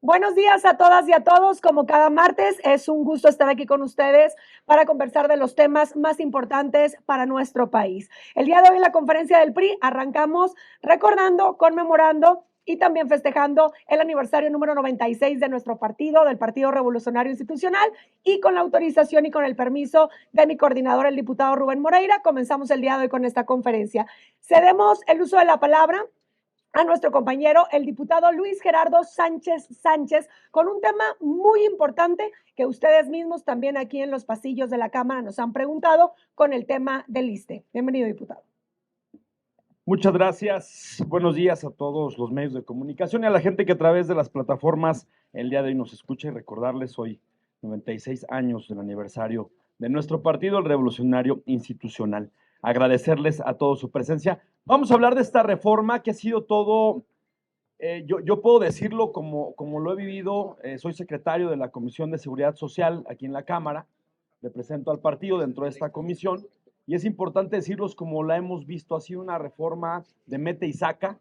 Buenos días a todas y a todos. Como cada martes, es un gusto estar aquí con ustedes para conversar de los temas más importantes para nuestro país. El día de hoy en la conferencia del PRI arrancamos recordando, conmemorando y también festejando el aniversario número 96 de nuestro partido, del Partido Revolucionario Institucional, y con la autorización y con el permiso de mi coordinador, el diputado Rubén Moreira, comenzamos el día de hoy con esta conferencia. Cedemos el uso de la palabra a nuestro compañero, el diputado Luis Gerardo Sánchez, con un tema muy importante que ustedes mismos también aquí en los pasillos de la Cámara nos han preguntado con el tema del ISSSTE. Bienvenido, diputado. Muchas gracias. Buenos días a todos los medios de comunicación y a la gente que a través de las plataformas el día de hoy nos escucha, y recordarles hoy 96 años del aniversario de nuestro partido, el Revolucionario Institucional. Agradecerles a todos su presencia. Vamos a hablar de esta reforma que ha sido todo, yo puedo decirlo como lo he vivido. Soy secretario de la Comisión de Seguridad Social aquí en la Cámara, represento al partido dentro de esta comisión. Y es importante decirlos como la hemos visto, ha sido una reforma de mete y saca,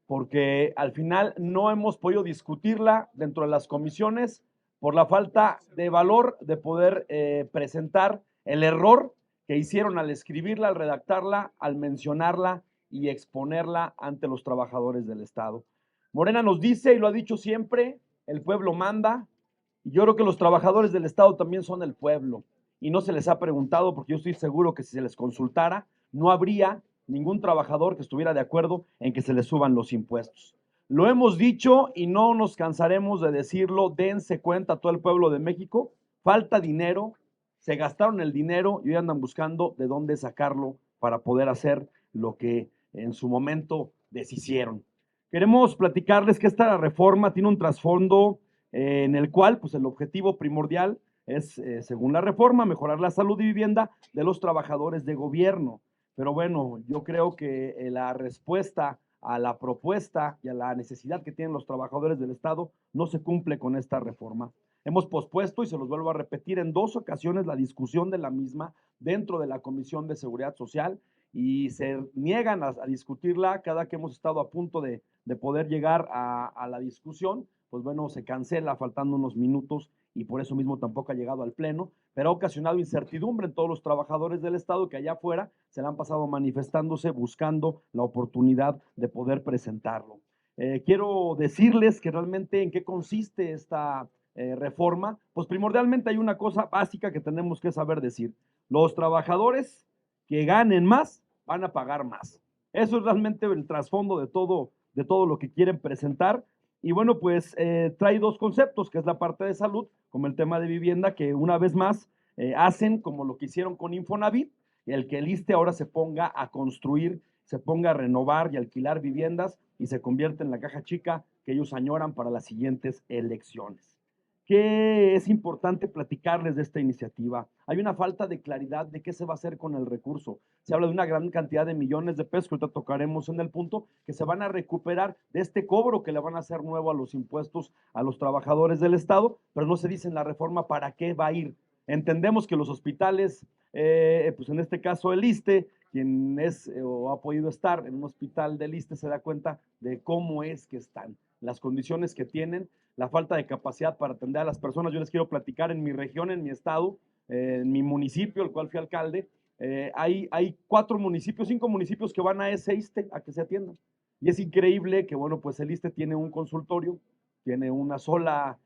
porque al final no hemos podido discutirla dentro de las comisiones por la falta de valor de poder presentar el error que hicieron al escribirla, al redactarla, al mencionarla y exponerla ante los trabajadores del Estado. Morena nos dice, y lo ha dicho siempre, el pueblo manda, y yo creo que los trabajadores del Estado también son el pueblo, y no se les ha preguntado, porque yo estoy seguro que si se les consultara, no habría ningún trabajador que estuviera de acuerdo en que se les suban los impuestos. Lo hemos dicho y no nos cansaremos de decirlo, dense cuenta todo el pueblo de México, falta dinero, se gastaron el dinero y hoy andan buscando de dónde sacarlo para poder hacer lo que en su momento deshicieron. Queremos platicarles que esta reforma tiene un trasfondo en el cual pues el objetivo primordial es, según la reforma, mejorar la salud y vivienda de los trabajadores de gobierno. Pero bueno, yo creo que la respuesta a la propuesta y a la necesidad que tienen los trabajadores del Estado no se cumple con esta reforma. Hemos pospuesto, y se los vuelvo a repetir, en 2 ocasiones la discusión de la misma dentro de la Comisión de Seguridad Social, y se niegan a discutirla cada que hemos estado a punto de poder llegar a la discusión. Pues bueno, se cancela faltando unos minutos y por eso mismo tampoco ha llegado al Pleno, pero ha ocasionado incertidumbre en todos los trabajadores del Estado que allá afuera se la han pasado manifestándose, buscando la oportunidad de poder presentarlo. Quiero decirles que realmente en qué consiste esta reforma. Pues primordialmente hay una cosa básica que tenemos que saber decir: los trabajadores que ganen más van a pagar más. Eso es realmente el trasfondo de todo lo que quieren presentar. Y bueno, pues trae 2 conceptos, que es la parte de salud, como el tema de vivienda, que una vez más hacen como lo que hicieron con Infonavit, el que el ISSSTE ahora se ponga a construir, se ponga a renovar y alquilar viviendas y se convierte en la caja chica que ellos añoran para las siguientes elecciones. ¿Qué es importante platicarles de esta iniciativa? Hay una falta de claridad de qué se va a hacer con el recurso. Se habla de una gran cantidad de millones de pesos, que ahorita tocaremos en el punto, que se van a recuperar de este cobro que le van a hacer nuevo a los impuestos a los trabajadores del Estado, pero no se dice en la reforma para qué va a ir. Entendemos que los hospitales, pues en este caso el ISSSTE, quien es o ha podido estar en un hospital del ISSSTE se da cuenta de cómo es que están, las condiciones que tienen, la falta de capacidad para atender a las personas. Yo les quiero platicar en mi región, en mi estado, en mi municipio, el cual fui alcalde, hay 4 municipios, 5 municipios que van a ese ISSSTE a que se atiendan. Y es increíble que, bueno, pues el ISSSTE tiene un consultorio, tiene una sola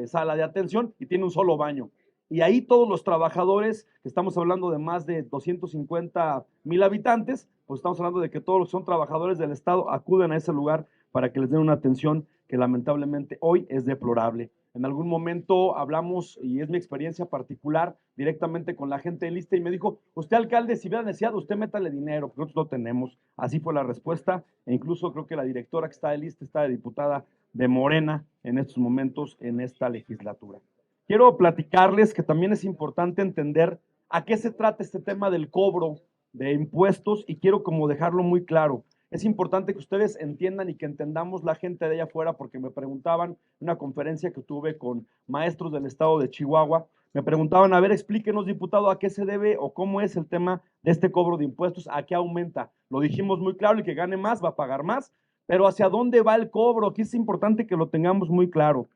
sala de atención y tiene un solo baño. Y ahí todos los trabajadores, que estamos hablando de más de 250,000 habitantes, pues estamos hablando de que todos los que son trabajadores del Estado acuden a ese lugar para que les den una atención que lamentablemente hoy es deplorable. En algún momento hablamos, y es mi experiencia particular, directamente con la gente del ISSSTE, y me dijo: usted, alcalde, si hubiera necesidad, usted métale dinero, porque nosotros no tenemos. Así fue la respuesta, e incluso creo que la directora que está del ISSSTE está de diputada de Morena en estos momentos, en esta legislatura. Quiero platicarles que también es importante entender a qué se trata este tema del cobro de impuestos, y quiero como dejarlo muy claro. Es importante que ustedes entiendan y que entendamos la gente de allá afuera, porque me preguntaban en una conferencia que tuve con maestros del estado de Chihuahua, me preguntaban: a ver, explíquenos, diputado, a qué se debe o cómo es el tema de este cobro de impuestos, a qué aumenta. Lo dijimos muy claro: el que gane más va a pagar más, pero ¿hacia dónde va el cobro? Aquí es importante que lo tengamos muy claro.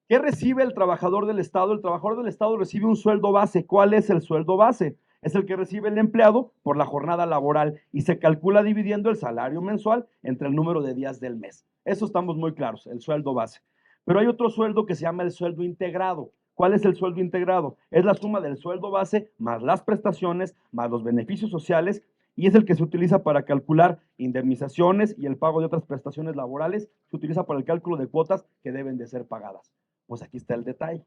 ¿Qué recibe el trabajador del Estado? El trabajador del Estado recibe un sueldo base. ¿Cuál es el sueldo base? Es el que recibe el empleado por la jornada laboral y se calcula dividiendo el salario mensual entre el número de días del mes. Eso estamos muy claros, el sueldo base. Pero hay otro sueldo que se llama el sueldo integrado. ¿Cuál es el sueldo integrado? Es la suma del sueldo base más las prestaciones, más los beneficios sociales, y es el que se utiliza para calcular indemnizaciones y el pago de otras prestaciones laborales. Se utiliza para el cálculo de cuotas que deben de ser pagadas. Pues aquí está el detalle.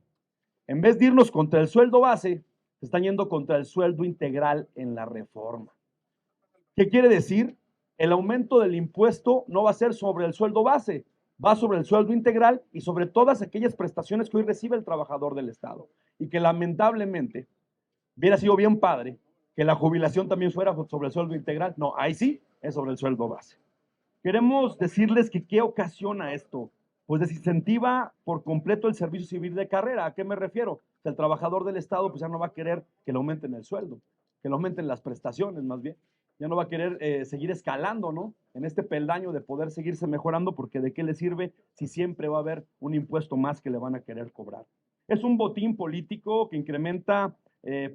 En vez de irnos contra el sueldo base, se están yendo contra el sueldo integral en la reforma. ¿Qué quiere decir? El aumento del impuesto no va a ser sobre el sueldo base, va sobre el sueldo integral y sobre todas aquellas prestaciones que hoy recibe el trabajador del Estado. Y que lamentablemente hubiera sido bien padre que la jubilación también fuera sobre el sueldo integral. No, ahí sí es sobre el sueldo base. Queremos decirles que ¿qué ocasiona esto? Pues desincentiva por completo el servicio civil de carrera. ¿A qué me refiero? El trabajador del Estado pues ya no va a querer que le aumenten el sueldo, que le aumenten las prestaciones más bien. Ya no va a querer seguir escalando, ¿no? En este peldaño de poder seguirse mejorando, porque ¿de qué le sirve si siempre va a haber un impuesto más que le van a querer cobrar? Es un botín político que incrementa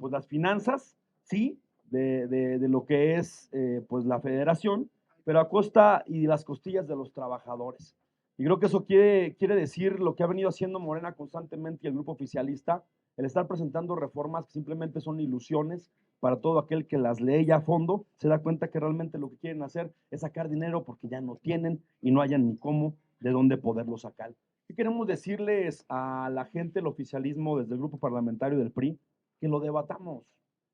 pues las finanzas, sí, de lo que es pues la federación, pero a costa y las costillas de los trabajadores. Y creo que eso quiere decir lo que ha venido haciendo Morena constantemente y el grupo oficialista, el estar presentando reformas que simplemente son ilusiones para todo aquel que las lee ya a fondo, se da cuenta que realmente lo que quieren hacer es sacar dinero porque ya no tienen y no hayan ni cómo, de dónde poderlo sacar. ¿Qué queremos decirles a la gente del oficialismo desde el grupo parlamentario del PRI? Que lo debatamos,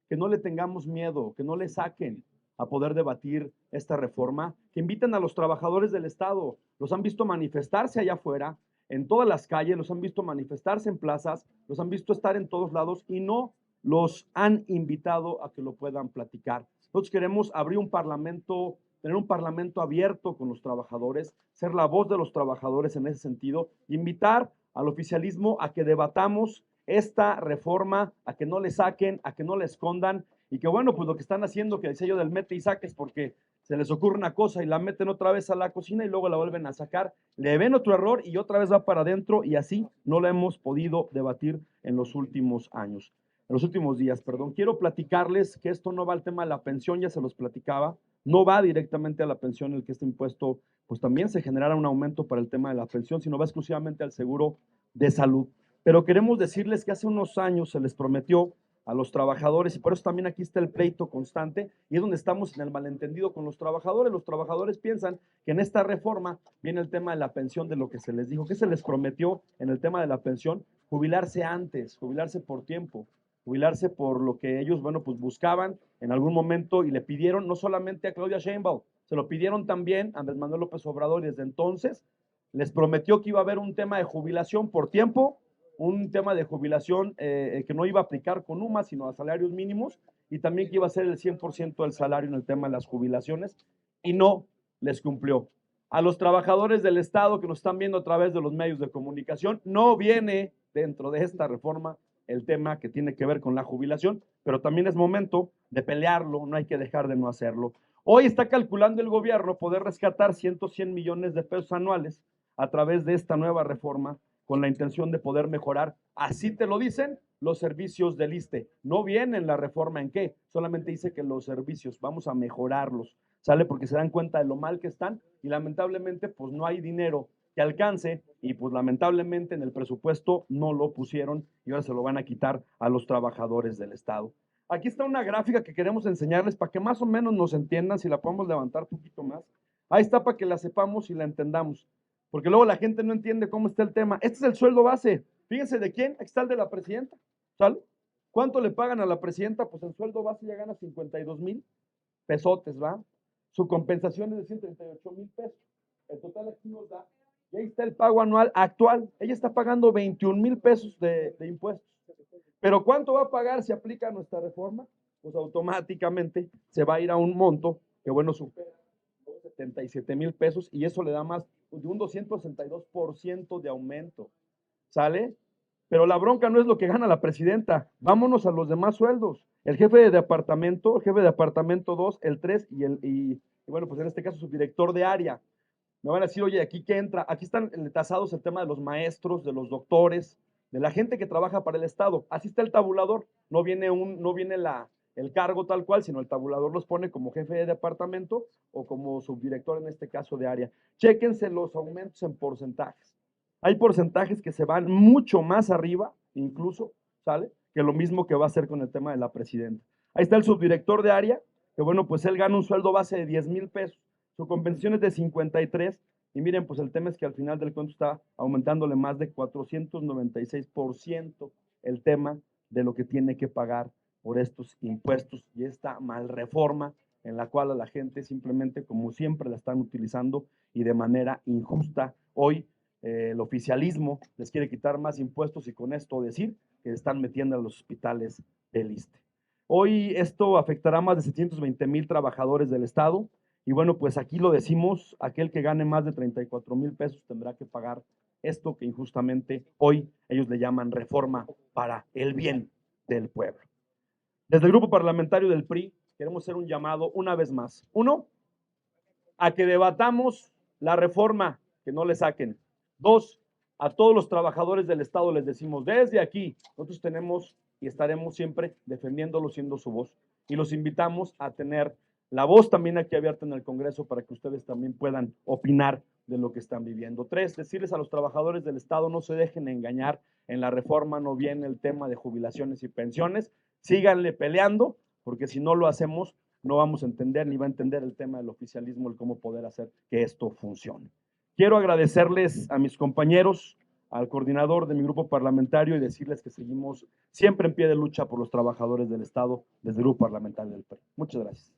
que no le tengamos miedo, que no le saquen a poder debatir esta reforma, que inviten a los trabajadores del Estado. Los han visto manifestarse allá afuera, en todas las calles, los han visto manifestarse en plazas, los han visto estar en todos lados y no los han invitado a que lo puedan platicar. Nosotros queremos abrir un parlamento, tener un parlamento abierto con los trabajadores, ser la voz de los trabajadores en ese sentido, invitar al oficialismo a que debatamos esta reforma, a que no le saquen, a que no le escondan, y que bueno, pues lo que están haciendo, que decía yo del mete y saques, porque se les ocurre una cosa y la meten otra vez a la cocina y luego la vuelven a sacar, le ven otro error y otra vez va para adentro, y así no la hemos podido debatir en los últimos años, en los últimos días, perdón. Quiero platicarles que esto no va al tema de la pensión, ya se los platicaba, no va directamente a la pensión el que este impuesto, pues también se generara un aumento para el tema de la pensión, sino va exclusivamente al seguro de salud. Pero queremos decirles que hace unos años se les prometió a los trabajadores, y por eso también aquí está el pleito constante, y es donde estamos en el malentendido con los trabajadores. Los trabajadores piensan que en esta reforma viene el tema de la pensión, de lo que se les dijo, que se les prometió en el tema de la pensión, jubilarse antes, jubilarse por tiempo, jubilarse por lo que ellos, bueno, pues buscaban en algún momento y le pidieron no solamente a Claudia Sheinbaum, se lo pidieron también a Andrés Manuel López Obrador, y desde entonces les prometió que iba a haber un tema de jubilación por tiempo, un tema de jubilación que no iba a aplicar con UMA, sino a salarios mínimos, y también que iba a ser el 100% del salario en el tema de las jubilaciones, y no les cumplió. A los trabajadores del Estado que nos están viendo a través de los medios de comunicación, no viene dentro de esta reforma el tema que tiene que ver con la jubilación, pero también es momento de pelearlo, no hay que dejar de no hacerlo. Hoy está calculando el gobierno poder rescatar 100 millones de pesos anuales a través de esta nueva reforma, con la intención de poder mejorar, así te lo dicen, los servicios del ISSSTE. No viene en la reforma en qué, solamente dice que los servicios, vamos a mejorarlos, ¿sale? Porque se dan cuenta de lo mal que están y lamentablemente pues no hay dinero que alcance, y pues lamentablemente en el presupuesto no lo pusieron y ahora se lo van a quitar a los trabajadores del Estado. Aquí está una gráfica que queremos enseñarles para que más o menos nos entiendan, si la podemos levantar un poquito más. Ahí está para que la sepamos y la entendamos, porque luego la gente no entiende cómo está el tema. Este es el sueldo base. Fíjense de quién. Aquí está el de la presidenta. ¿Sale? ¿Cuánto le pagan a la presidenta? Pues el sueldo base ya gana 52,000 pesotes, ¿va? Su compensación es de 138,000 pesos. El total aquí nos da. Y ahí está el pago anual actual. Ella está pagando 21,000 pesos de impuestos. Pero ¿cuánto va a pagar si aplica nuestra reforma? Pues automáticamente se va a ir a un monto que, bueno, supera 77,000 pesos, y eso le da más de un 262% de aumento, ¿sale? Pero la bronca no es lo que gana la presidenta, vámonos a los demás sueldos. El jefe de departamento 2, el 3 y bueno, pues en este caso su director de área. Me van a decir, oye, ¿aquí qué entra? Aquí están tasados el tema de los maestros, de los doctores, de la gente que trabaja para el Estado. Así está el tabulador. No viene el cargo tal cual, sino el tabulador los pone como jefe de departamento o como subdirector, en este caso de área. Chéquense los aumentos en porcentajes. Hay porcentajes que se van mucho más arriba, incluso, ¿sale? Que lo mismo que va a hacer con el tema de la presidenta. Ahí está el subdirector de área, que bueno, pues él gana un sueldo base de 10,000 pesos. Su compensación es de 53, y miren, pues el tema es que al final del cuento está aumentándole más de 496% el tema de lo que tiene que pagar por estos impuestos y esta mal reforma en la cual a la gente simplemente, como siempre, la están utilizando y de manera injusta. Hoy el oficialismo les quiere quitar más impuestos y con esto decir que están metiendo a los hospitales del ISSSTE. Hoy esto afectará a más de 720,000 trabajadores del Estado y bueno, pues aquí lo decimos, aquel que gane más de 34,000 pesos tendrá que pagar esto que injustamente hoy ellos le llaman reforma para el bien del pueblo. Desde el grupo parlamentario del PRI queremos hacer un llamado una vez más. Uno, a que debatamos la reforma, que no le saquen. Dos, a todos los trabajadores del Estado les decimos, desde aquí, nosotros tenemos y estaremos siempre defendiéndolo, siendo su voz. Y los invitamos a tener la voz también aquí abierta en el Congreso para que ustedes también puedan opinar de lo que están viviendo. Tres, decirles a los trabajadores del Estado, no se dejen engañar, en la reforma no viene el tema de jubilaciones y pensiones, síganle peleando, porque si no lo hacemos, no vamos a entender ni va a entender el tema del oficialismo, el cómo poder hacer que esto funcione. Quiero agradecerles a mis compañeros, al coordinador de mi grupo parlamentario y decirles que seguimos siempre en pie de lucha por los trabajadores del Estado desde el grupo parlamentario del PRI. Muchas gracias.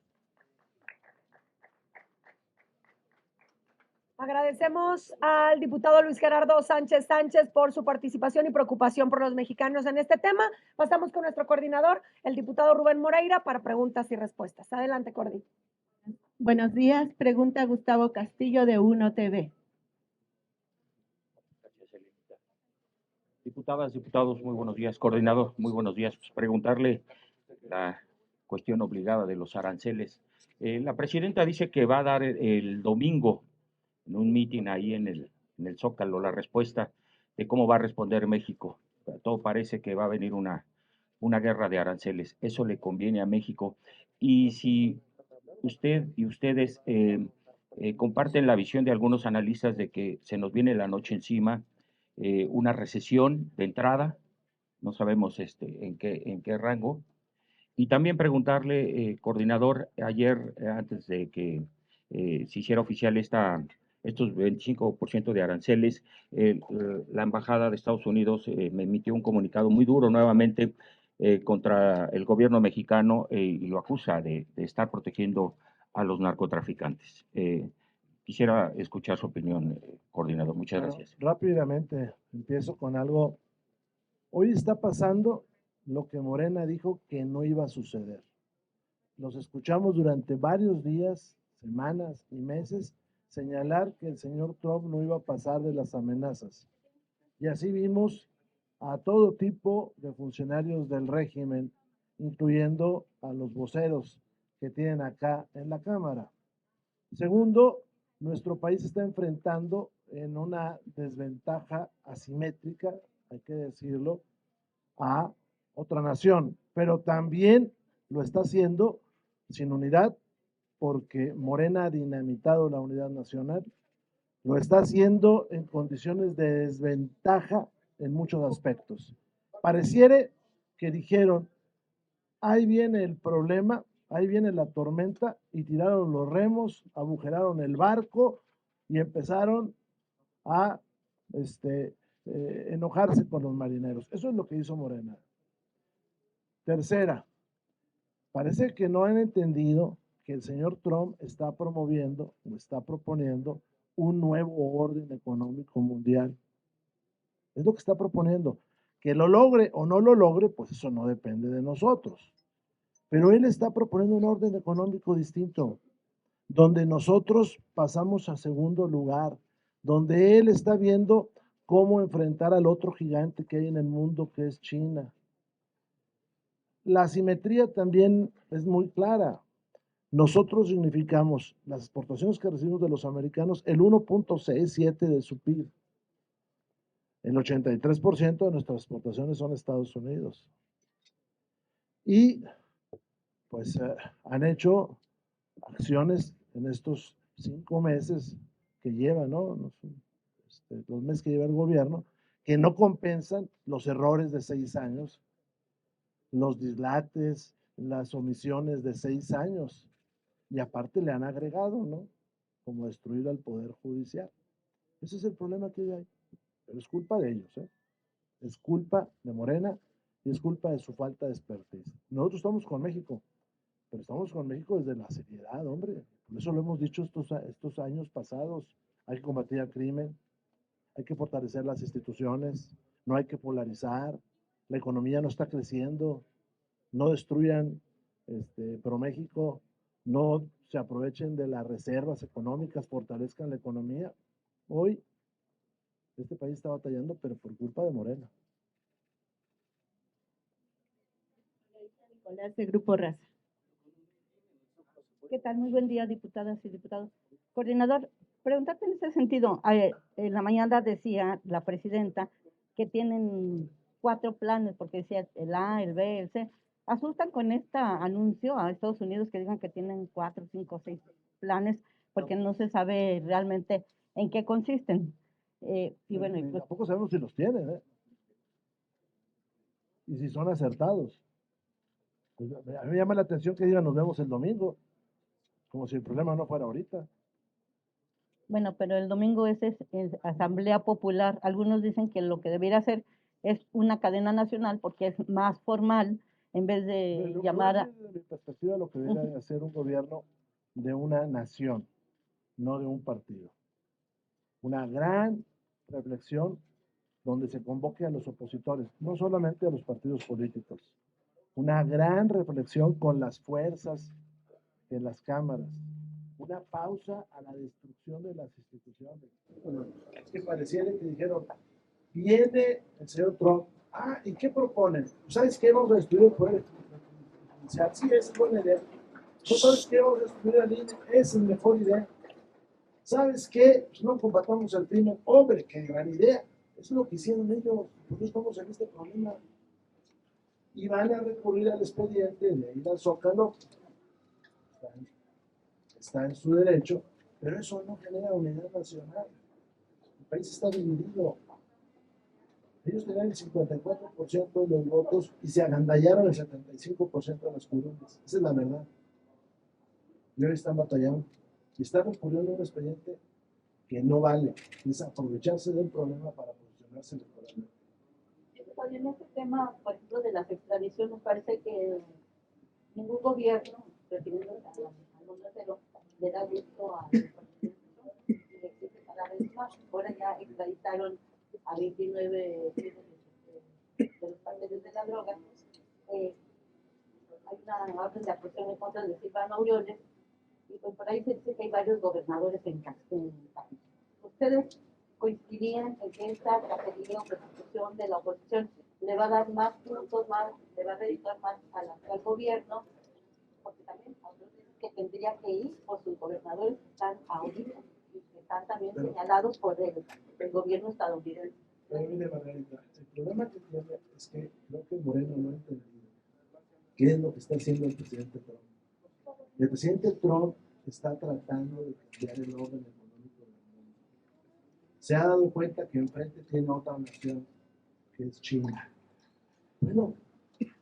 Agradecemos al diputado Luis Gerardo Sánchez Sánchez por su participación y preocupación por los mexicanos en este tema. Pasamos con nuestro coordinador, el diputado Rubén Moreira, para preguntas y respuestas. Adelante, Cordi. Buenos días, pregunta Gustavo Castillo de Uno TV. Diputadas, diputados, muy buenos días. Coordinador, muy buenos días. Pues preguntarle la cuestión obligada de los aranceles. La presidenta dice que va a dar el domingo en un mitin ahí en el Zócalo la respuesta de cómo va a responder México. Todo parece que va a venir una guerra de aranceles. Eso le conviene a México. Y si usted y ustedes comparten la visión de algunos analistas de que se nos viene la noche encima, una recesión de entrada, no sabemos en qué rango, y también preguntarle, coordinador, ayer, antes de que se hiciera oficial estos 25% de aranceles, la Embajada de Estados Unidos me emitió un comunicado muy duro nuevamente contra el gobierno mexicano y lo acusa de estar protegiendo a los narcotraficantes. Quisiera escuchar su opinión, coordinador. Muchas gracias. Rápidamente, empiezo con algo. Hoy está pasando lo que Morena dijo que no iba a suceder. Los escuchamos durante varios días, semanas y meses señalar que el señor Trump no iba a pasar de las amenazas. Y así vimos a todo tipo de funcionarios del régimen, incluyendo a los voceros que tienen acá en la Cámara. Segundo, nuestro país está enfrentando en una desventaja asimétrica, hay que decirlo, a otra nación, pero también lo está haciendo sin unidad porque Morena ha dinamitado la unidad nacional, lo está haciendo en condiciones de desventaja en muchos aspectos. Pareciere que dijeron, ahí viene el problema, ahí viene la tormenta, y tiraron los remos, agujeraron el barco y empezaron a enojarse con los marineros. Eso es lo que hizo Morena. Tercera, parece que no han entendido que el señor Trump está promoviendo o está proponiendo un nuevo orden económico mundial. Es lo que está proponiendo. Que lo logre o no lo logre, pues eso no depende de nosotros. Pero él está proponiendo un orden económico distinto, donde nosotros pasamos a segundo lugar, donde él está viendo cómo enfrentar al otro gigante que hay en el mundo, que es China. La asimetría también es muy clara. Nosotros significamos las exportaciones que recibimos de los americanos el 1.67 de su PIB. El 83% de nuestras exportaciones son Estados Unidos. Y pues han hecho acciones en estos 5 meses que lleva, ¿no? Los meses que lleva el gobierno, que no compensan los errores de 6 años, los dislates, las omisiones de 6 años. Y aparte le han agregado, ¿no? Como destruir al Poder Judicial. Ese es el problema que hay. Pero es culpa de ellos, ¿eh? Es culpa de Morena y es culpa de su falta de expertise. Nosotros estamos con México, pero estamos con México desde la seriedad, hombre. Por eso lo hemos dicho estos años pasados. Hay que combatir el crimen, hay que fortalecer las instituciones, no hay que polarizar, la economía no está creciendo, no destruyan ProMéxico, no se aprovechen de las reservas económicas, fortalezcan la economía. Hoy este país está batallando, pero por culpa de Morena. Nicolás, de Grupo Raza. ¿Qué tal? Muy buen día, diputadas y diputados. Coordinador, preguntarte en ese sentido. En la mañana decía la presidenta que tienen 4 planes, porque decía el A, el B, el C. ¿Asustan con este anuncio a Estados Unidos que digan que tienen 4, 5, 6 planes, porque no se sabe realmente en qué consisten? Y bueno, y pues, tampoco sabemos si los tienen, ¿eh? Y si son acertados. Pues a mí me llama la atención que digan nos vemos el domingo, como si el problema no fuera ahorita. bueno, pero el domingo es Asamblea Popular. Algunos dicen que lo que debería hacer es una cadena nacional porque es más formal en vez de llamar a... Desde mi perspectiva, lo que debería hacer un gobierno de una nación, no de un partido. Una gran reflexión donde se convoque a los opositores, no solamente a los partidos políticos. Una gran reflexión con las fuerzas de las cámaras. Una pausa a la destrucción de las instituciones. Bueno, es que pareciera que dijeron, viene el señor Trump, ¿y qué proponen? ¿Sabes qué? Vamos a destruir el poder judicial. Sí, esa es buena idea. ¿Sabes qué? Vamos a destruir al INE. Esa es mejor idea. ¿Sabes qué? Pues no combatamos al crimen. Hombre, qué gran idea. Eso es lo que hicieron ellos. Por eso estamos en este problema. Y van a recurrir al expediente de ir al Zócalo. Está en su derecho, pero eso no genera unidad nacional. El país está dividido. Ellos tenían el 54% de los votos y se agandallaron el 75% de las curules. Esa es la verdad. Y hoy están batallando. Y están recurriendo a un expediente que no vale. Es aprovecharse del problema para posicionarse electoralmente. En este tema, por ejemplo, de las extradiciones, parece que ningún gobierno, refiriéndose al mundo entero, le da gusto a los partidos y le exige cada vez más. Ahora ya extraditaron a 29 de los papeles de la droga. Hay una orden de aprehensión en contra de Silvano Aureoles y pues por ahí se dice que hay varios gobernadores en Castilla. ¿Ustedes coincidirían en que esta cacería o persecución de la oposición le va a dar más puntos, le va a dedicar más al actual gobierno? Porque también otros dicen que tendría que ir por sus gobernadores que están ahorita y que están también señalados por el gobierno estadounidense. Pero mire, Margarita, el problema que tiene es que creo que Moreno no ha entendido qué es lo que está haciendo el presidente Trump. El presidente Trump está tratando de cambiar el orden económico del mundo. Se ha dado cuenta que enfrente tiene otra nación, que es China. Bueno,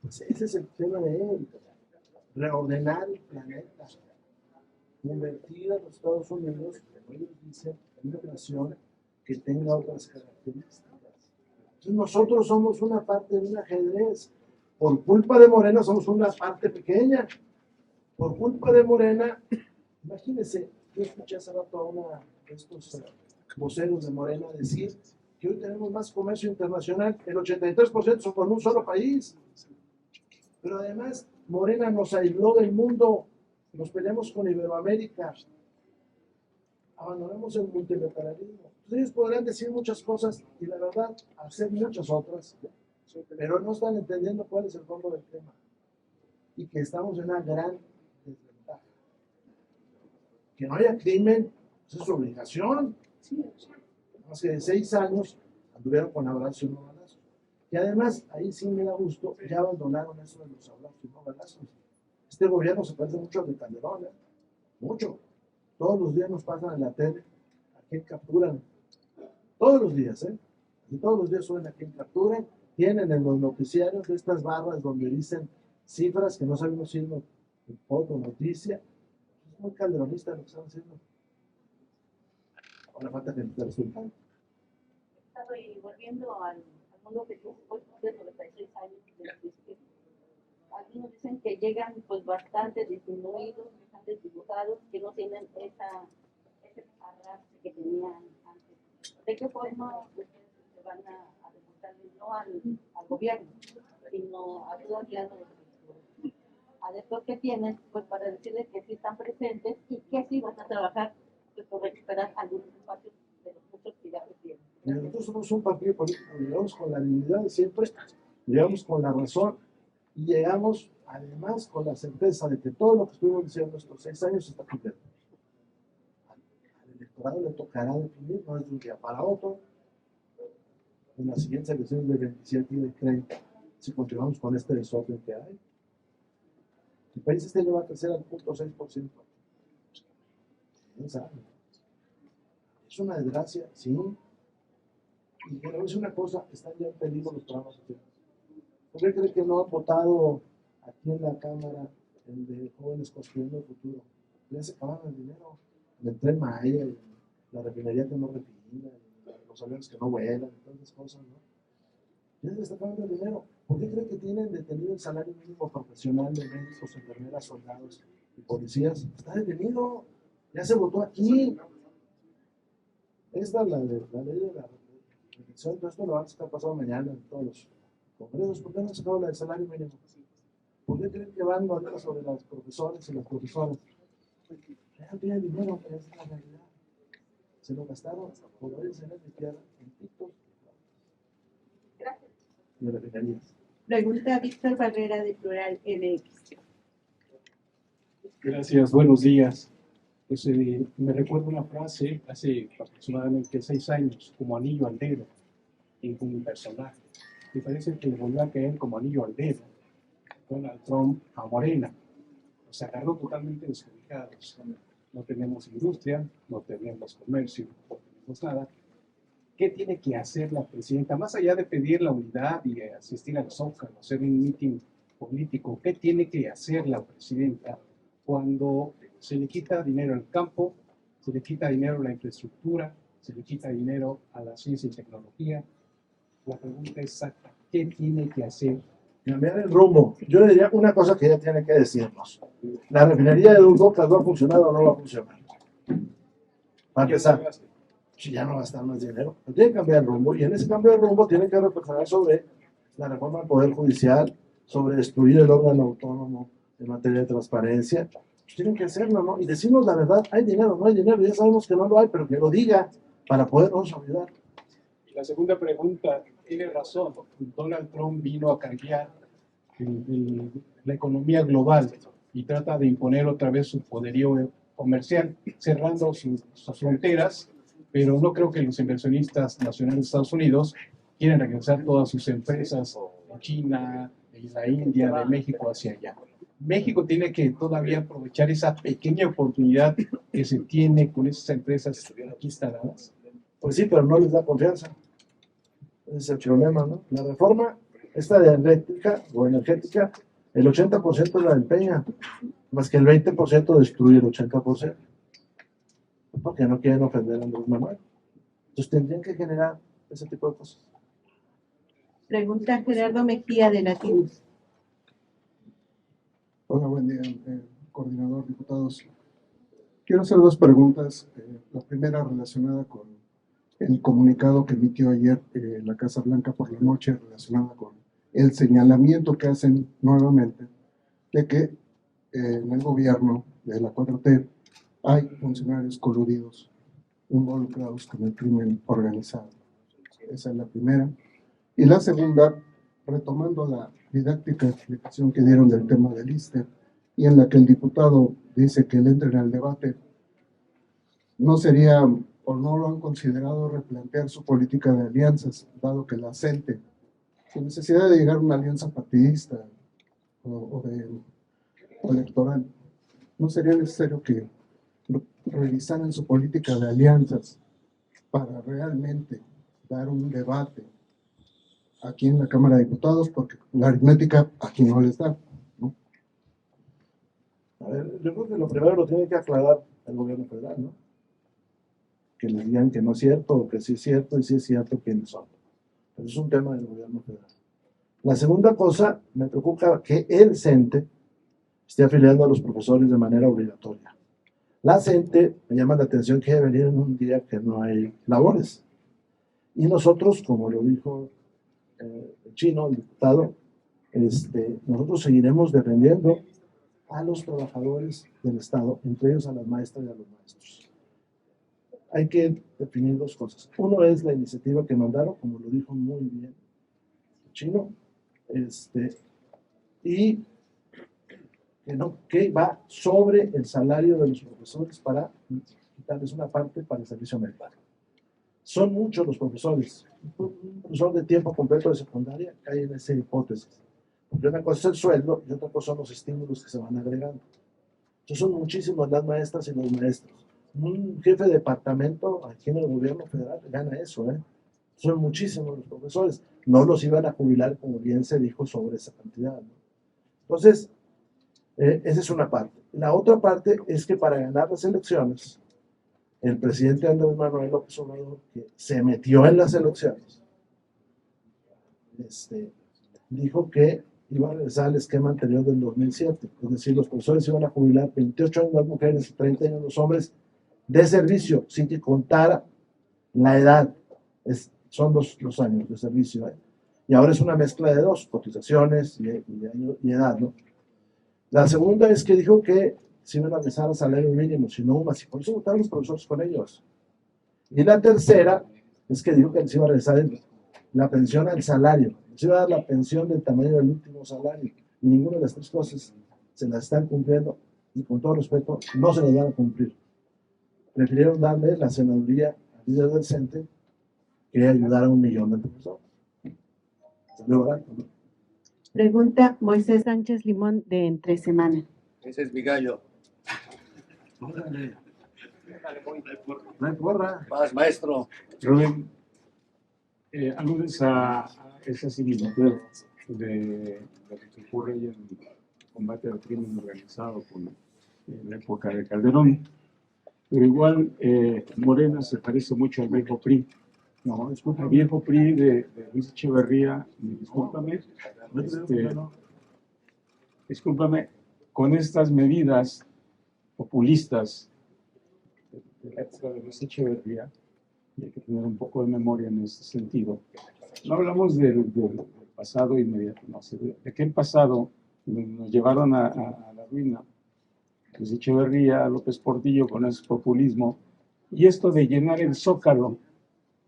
pues ese es el tema de él. Reordenar el planeta. Convertir a los Estados Unidos, como ellos dicen, en una nación que tenga otras características. Entonces nosotros somos una parte de un ajedrez. Por culpa de Morena somos una parte pequeña. Por culpa de Morena, imagínense, yo escuché hace rato a uno de estos voceros de Morena decir que hoy tenemos más comercio internacional, el 83% son con un solo país. Pero además, Morena nos aisló del mundo, nos peleamos con Iberoamérica, abandonamos el multilateralismo. Ellos podrán decir muchas cosas y la verdad hacer muchas otras, pero no están entendiendo cuál es el fondo del tema y que estamos en una gran desventaja. Que no haya crimen, esa es su obligación. Hace 6 años anduvieron con abrazos y no balazos. Y además, ahí sí me da gusto, ya abandonaron eso de los abrazos y no balazos. Este gobierno se parece mucho al de Calderón, mucho. Todos los días nos pasan en la tele a quién capturan. Todos los días, y todos los días suben a quién capturan. Tienen en los noticiarios estas barras donde dicen cifras que no sabemos si es foto, noticia. Es muy calderonista lo que están haciendo. Ahora falta que te resulten. Y volviendo al mundo que tú después de 96 años algunos dicen que llegan pues bastante disminuidos, bastante dibujados, que no tienen ese arrastre que tenían antes. ¿De qué forma ustedes se van a demostrarle no al gobierno, sino a todos los adeptos que tienen, pues para decirles que sí están presentes y que sí van a trabajar pues, por recuperar algunos espacios de los muchos que ya tienen? Nosotros somos un partido político, llegamos con la dignidad de siempre, llegamos con la razón y llegamos además con la certeza de que todo lo que estuvimos diciendo estos 6 años está cumpliendo. Al electorado le tocará definir, no es de un día para otro, en las siguientes elecciones del 27 y del 30, si continuamos con este desorden que hay. El país este año va a crecer al 0.6%. ¿Quién sabe? Es una desgracia, sí. Y le voy a decir una cosa, están ya en peligro los programas sociales. ¿Por qué cree que no han votado aquí en la Cámara el de Jóvenes Construyendo el Futuro? Ya se acabaron el dinero. El Tren Maya, la refinería que no refina, los aviones que no vuelan, todas esas cosas, ¿no? Ya se está acabando el dinero. ¿Por qué cree que tienen detenido el salario mínimo profesional de médicos, enfermeras, soldados y policías? Está detenido. Ya se votó aquí. Esta es la ley de la reflexión. Todo esto lo van a estar pasado mañana en todos los congresos. ¿Por qué no han sacado la del salario mínimo? ¿Por qué creen que van a hablar sobre las profesores y las profesoras? Ya no tienen dinero, esa es la realidad. Se lo gastaron por hoy en mi tierra, en pitos y refinerías. Pregunta Víctor Barrera de Plural MX. Gracias, buenos días. Pues, me recuerdo una frase hace aproximadamente 6 años, como anillo al dedo, en un personaje. Me parece que le volvió a caer como anillo al dedo Donald Trump a Morena. Nos agarró totalmente desubicados. No tenemos industria, no tenemos comercio, no tenemos nada. ¿Qué tiene que hacer la presidenta? Más allá de pedir la unidad y asistir al Zócalo, hacer un mitin político, ¿qué tiene que hacer la presidenta cuando se le quita dinero al campo, se le quita dinero a la infraestructura, se le quita dinero a la ciencia y tecnología? La pregunta exacta, ¿qué tiene que hacer? Cambiar el rumbo. Yo le diría una cosa que ella tiene que decirnos. La refinería de Dos Bocas va a funcionar o no va a funcionar. Para empezar, si ya no va a estar más dinero, pero tiene que cambiar el rumbo. Y en ese cambio de rumbo tiene que reflexionar sobre la reforma del Poder Judicial, sobre destruir el órgano autónomo en materia de transparencia. Pues tienen que hacerlo, ¿no? Y decirnos la verdad, hay dinero, no hay dinero, ya sabemos que no lo hay, pero que lo diga para podernos ayudar. Y la segunda pregunta, tiene razón, Donald Trump vino a cambiar la economía global y trata de imponer otra vez su poderío comercial, cerrando sus fronteras, pero no creo que los inversionistas nacionales de Estados Unidos quieran regresar todas sus empresas de China, de la India, de México hacia allá. México tiene que todavía aprovechar esa pequeña oportunidad que se tiene con esas empresas aquí instaladas. Pues sí, pero no les da confianza. Ese es el problema, ¿no? La reforma, esta de eléctrica o energética, el 80% la empeña, más que el 20% destruye el 80%. Porque no quieren ofender a Andrés Manuel. Entonces tendrían que generar ese tipo de cosas. Pregunta Gerardo Mejía de Latinos. Hola, buen día, coordinador, diputados. Quiero hacer 2 preguntas. La primera relacionada con el comunicado que emitió ayer la Casa Blanca por la noche, relacionada con el señalamiento que hacen nuevamente de que en el gobierno de la 4T hay funcionarios coludidos, involucrados con el crimen organizado. Esa es la primera. Y la segunda, retomando la didáctica explicación que dieron del tema del ISSSTE, y en la que el diputado dice que él entra en el debate no sería o no lo han considerado replantear su política de alianzas, dado que la CENTE, sin necesidad de llegar a una alianza partidista o electoral, no sería necesario que revisaran su política de alianzas para realmente dar un debate aquí en la Cámara de Diputados, porque la aritmética aquí no les da, ¿no? A ver, yo creo que lo primero lo tiene que aclarar el gobierno federal, ¿no? Que les digan que no es cierto o que sí es cierto, y sí es cierto quiénes son. Pero es un tema del gobierno federal. La segunda cosa, me preocupa que el CENTE esté afiliando a los profesores de manera obligatoria. La CENTE me llama la atención que debe venir en un día que no hay labores. Y nosotros, como lo dijo el chino, el diputado, nosotros seguiremos defendiendo a los trabajadores del Estado, entre ellos a las maestras y a los maestros. Hay que definir dos cosas. Uno es la iniciativa que mandaron, como lo dijo muy bien el chino, y que va sobre el salario de los profesores para quitarles una parte para el servicio militar. Son muchos los profesores. Un profesor de tiempo completo de secundaria cae en esa hipótesis. Porque una cosa es el sueldo y otra cosa son los estímulos que se van agregando. Entonces son muchísimos las maestras y los maestros. Un jefe de departamento aquí en el gobierno federal gana eso, ¿eh? Son muchísimos los profesores. No los iban a jubilar, como bien se dijo, sobre esa cantidad, ¿no? Entonces, esa es una parte. La otra parte es que para ganar las elecciones, el presidente Andrés Manuel López Obrador, que se metió en las elecciones, dijo que iba a regresar al esquema anterior del 2007. Es decir, los profesores iban a jubilar 28 años las mujeres y 30 años los hombres de servicio, sin que contara la edad. Son los años de servicio, ¿eh? Y ahora es una mezcla de dos, cotizaciones y edad, ¿no? La segunda es que dijo que se iban a regresar a salario mínimo, si no más, y por eso votaron los profesores con ellos. Y la tercera es que dijo que les iba a regresar la pensión al salario, les iba a dar la pensión del tamaño del último salario, y ninguna de las tres cosas se las están cumpliendo, y con todo respeto, no se las van a cumplir. Prefirieron darle la senaduría al líder del CENTE que ayudar a 1 millón de profesores. Salió barato, ¿no? Pregunta Moisés Sánchez Limón de Entre Semana. Ese es mi gallo. Órale. No hay porra. Vas, maestro. Rubén, aludes a esa similitud de lo que ocurre en el combate al crimen organizado con la época de Calderón, pero igual Morena se parece mucho al viejo PRI. No, disculpa, el viejo PRI de Luis Echeverría, discúlpame, discúlpame, con estas medidas populistas de la época de Luis Echeverría, y hay que tener un poco de memoria en ese sentido. No hablamos del pasado inmediato, no, de aquel pasado nos llevaron a la ruina. Luis Echeverría, López Portillo con ese populismo, y esto de llenar el zócalo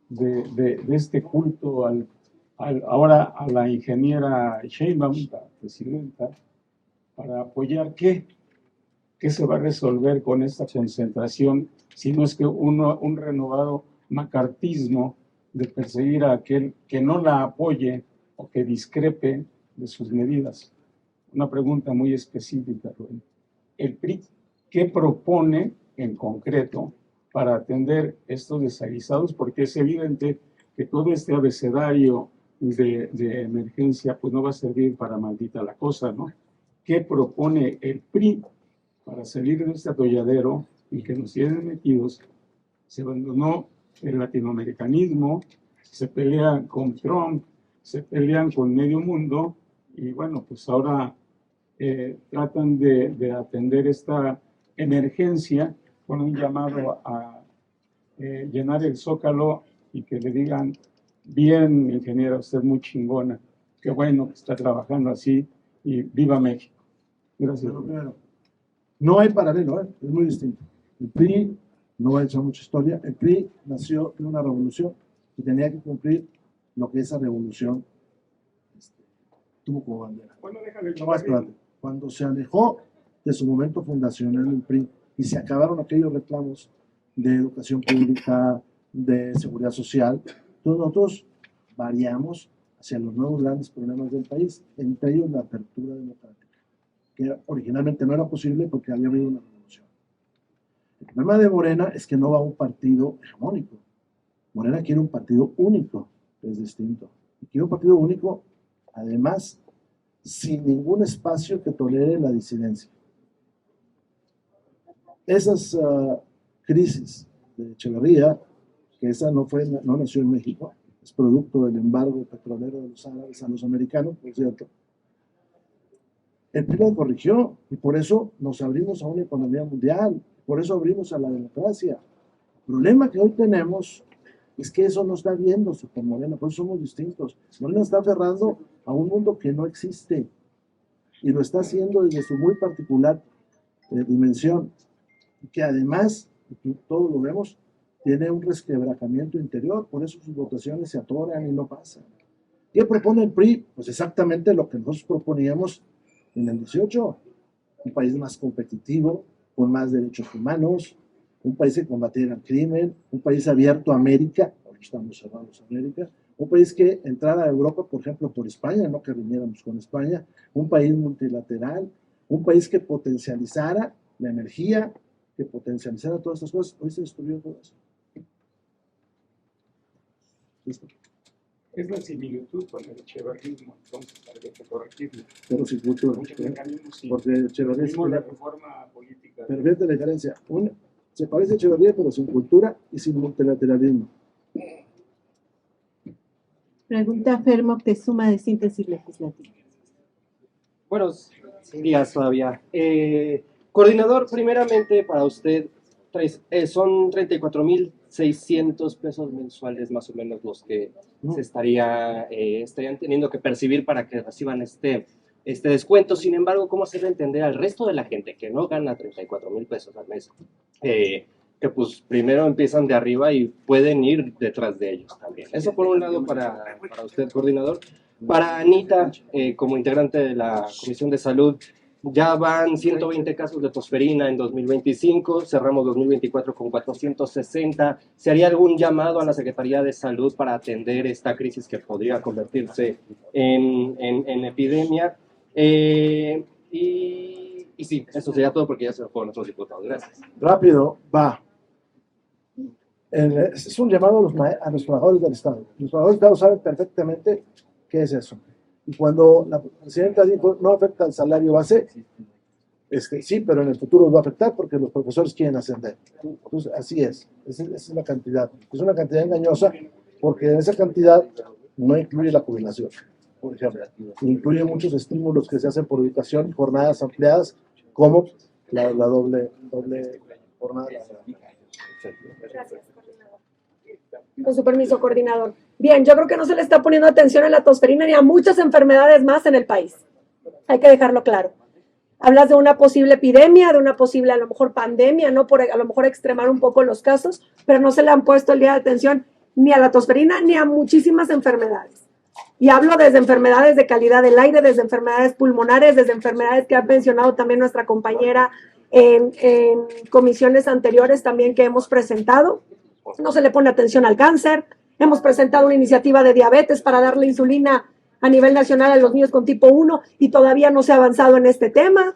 de este culto ahora a la ingeniera Sheinbaum, la presidenta, para apoyar ¿qué se va a resolver con esta concentración si no es que un renovado macartismo de perseguir a aquel que no la apoye o que discrepe de sus medidas? Una pregunta muy específica, Rubén. ¿El PRI qué propone en concreto para atender estos desaguisados? Porque es evidente que todo este abecedario de emergencia pues no va a servir para maldita la cosa, ¿no? ¿Qué propone el PRI para salir de este atolladero y que nos tienen metidos? Se abandonó el latinoamericanismo, se pelean con Trump, se pelean con medio mundo y bueno, pues ahora tratan de atender esta emergencia con un llamado a llenar el zócalo y que le digan, bien, ingeniera, usted es muy chingona, qué bueno que está trabajando así y viva México. Gracias. Pero, no hay paralelo, ¿eh? Es muy distinto. El PRI, no voy a echar mucha historia, el PRI nació en una revolución y tenía que cumplir lo que esa revolución tuvo como bandera. Bueno, déjale. No más, espérate. Cuando se alejó de su momento fundacional el PRI y se acabaron aquellos reclamos de educación pública, de seguridad social. Entonces nosotros variamos hacia los nuevos grandes problemas del país, entre ellos la apertura democrática, que originalmente no era posible porque había habido una revolución. El problema de Morena es que no va a un partido hegemónico. Morena quiere un partido único, que es distinto. Y quiere un partido único, además, sin ningún espacio que tolere la disidencia. Esas crisis de Echeverría, que esa no nació en México, es producto del embargo petrolero de los árabes a los americanos, por cierto. El PRI lo corrigió y por eso nos abrimos a una economía mundial, por eso abrimos a la democracia. El problema que hoy tenemos es que eso no está viéndose con Morena, por eso somos distintos. Morena está aferrando a un mundo que no existe y lo está haciendo desde su muy particular dimensión, que además, todos lo vemos, tiene un resquebrajamiento interior, por eso sus votaciones se atoran y no pasan. ¿Qué propone el PRI? Pues exactamente lo que nosotros proponíamos en el 18, un país más competitivo, con más derechos humanos, un país que combatiera el crimen, un país abierto a América, ahora estamos cerrados a América, un país que entrara a Europa, por ejemplo, por España, no que viniéramos con España, un país multilateral, un país que potencializara la energía, que potencializara todas estas cosas. Hoy se destruyó todo eso. ¿Listo? Es la similitud con el echeverrismo, entonces habría que corregirlo. Pero sin cultura. Muchos mecanismos, sí. Porque Echeverría es la reforma política. Pero fíjate la diferencia. Se parece a Echeverría, pero sin cultura y sin multilateralismo. Pregunta Fer Moctezuma de Síntesis Legislativa. Buenos días todavía. Coordinador, primeramente para usted, son 34,600 pesos mensuales más o menos los que se estarían teniendo que percibir para que reciban este descuento. Sin embargo, ¿cómo hacerle entender al resto de la gente que no gana 34,000 pesos al mes? Que pues primero empiezan de arriba y pueden ir detrás de ellos también. Eso por un lado para usted, coordinador. Para Anita, como integrante de la Comisión de Salud, ya van 120 casos de tosferina en 2025, cerramos 2024 con 460. ¿Se haría algún llamado a la Secretaría de Salud para atender esta crisis que podría convertirse en epidemia? Y sí, eso sería todo porque ya se lo fueron otros diputados. Gracias. Rápido, va. Es un llamado a los trabajadores del Estado. Los trabajadores del Estado saben perfectamente qué es eso. Y cuando la presidenta dijo no afecta al salario base, sí, pero en el futuro va a afectar porque los profesores quieren ascender. Entonces, así es. Esa es la cantidad. Es una cantidad engañosa porque en esa cantidad no incluye la jubilación, por ejemplo. Incluye muchos estímulos que se hacen por educación, jornadas ampliadas, como la doble jornada. Gracias, coordinador. Con su permiso, coordinador. Bien, yo creo que no se le está poniendo atención a la tosferina ni a muchas enfermedades más en el país. Hay que dejarlo claro. Hablas de una posible epidemia, de una posible, a lo mejor, pandemia, ¿no? Por a lo mejor extremar un poco los casos, pero no se le han puesto el día de atención ni a la tosferina ni a muchísimas enfermedades. Y hablo desde enfermedades de calidad del aire, desde enfermedades pulmonares, desde enfermedades que ha mencionado también nuestra compañera en comisiones anteriores también que hemos presentado. No se le pone atención al cáncer. Hemos presentado una iniciativa de diabetes para darle insulina a nivel nacional a los niños con tipo 1 y todavía no se ha avanzado en este tema.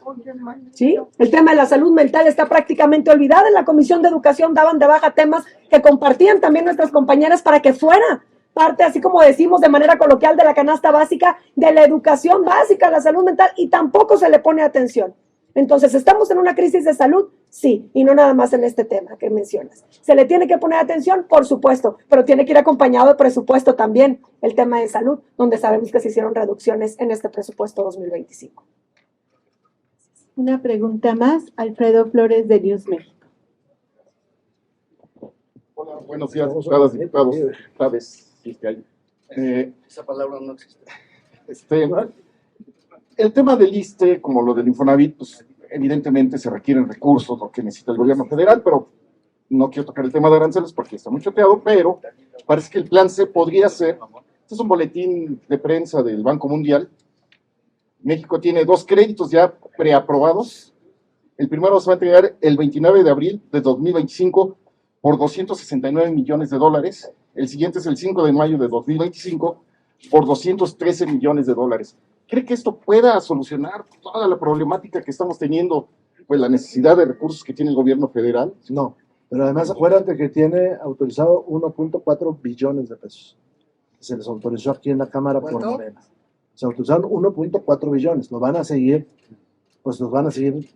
¿Sí? El tema de la salud mental está prácticamente olvidado. En la Comisión de Educación daban de baja temas que compartían también nuestras compañeras para que fuera parte, así como decimos de manera coloquial, de la canasta básica, de la educación básica, la salud mental, y tampoco se le pone atención. Entonces, ¿estamos en una crisis de salud? Sí, y no nada más en este tema que mencionas. ¿Se le tiene que poner atención? Por supuesto, pero tiene que ir acompañado de presupuesto también, el tema de salud, donde sabemos que se hicieron reducciones en este presupuesto 2025. Una pregunta más, Alfredo Flores de News México. Hola, buenos días, diputadas, diputados. Esa palabra no existe. El tema del ISSSTE, como lo del Infonavit, pues evidentemente se requieren recursos, lo que necesita el gobierno federal, pero no quiero tocar el tema de aranceles porque está muy choteado, pero parece que el plan C podría ser, este es un boletín de prensa del Banco Mundial, México tiene 2 créditos ya preaprobados, el primero se va a entregar el 29 de abril de 2025 por 269 millones de dólares. El siguiente es el 5 de mayo de 2025 por 213 millones de dólares. ¿Cree que esto pueda solucionar toda la problemática que estamos teniendo, pues la necesidad de recursos que tiene el gobierno federal? No, pero además acuérdate que tiene autorizado 1.4 billones de pesos. Se les autorizó aquí en la Cámara por Morena. Se autorizaron 1.4 billones. Lo van a seguir, pues los van a seguir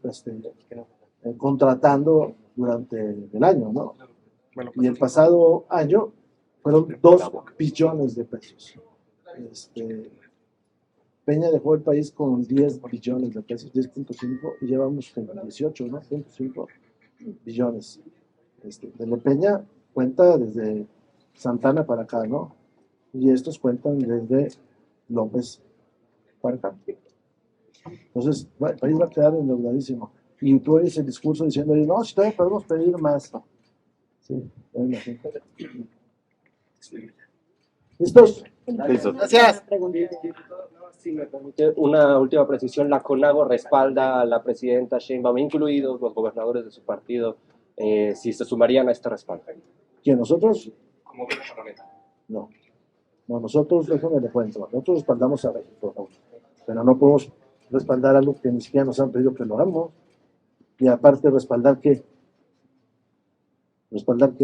contratando durante el año, ¿no? Y el pasado año fueron 2 billones de pesos. Peña dejó el país con 10 billones de pesos, 10.5, y llevamos con 18, ¿no? 0.5 billones. Desde Peña cuenta desde Santana para acá, ¿no? Y estos cuentan desde López para acá. Entonces, el país va a quedar endeudadísimo. Y tú oyes el discurso diciendo, no, si todavía podemos pedir más. Sí, ¿listos? Listo. Gracias. Si me permite una última precisión, la CONAGO respalda a la presidenta Sheinbaum, incluidos los gobernadores de su partido, si se sumarían a este respaldo. ¿Quién, nosotros? Como gobierno parlamentario. No. No, nosotros, déjame le cuento, nosotros respaldamos a México, pero no podemos respaldar algo que ni siquiera nos han pedido que lo hagamos. Y aparte, respaldar que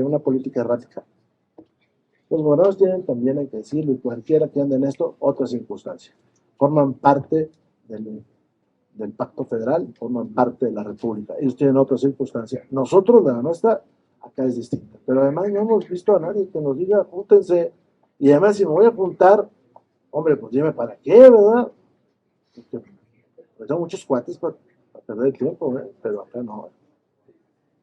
una política errática. Los gobernadores tienen también, hay que decirlo, y cualquiera que ande en esto, otra circunstancia. Forman parte del pacto federal, forman parte de la república. Ellos tienen otra circunstancia. Nosotros, la nuestra, acá es distinta. Pero además no hemos visto a nadie que nos diga, júntense. Y además, si me voy a juntar, hombre, pues dime para qué, ¿verdad? Porque tengo muchos cuates para perder el tiempo, pero acá no.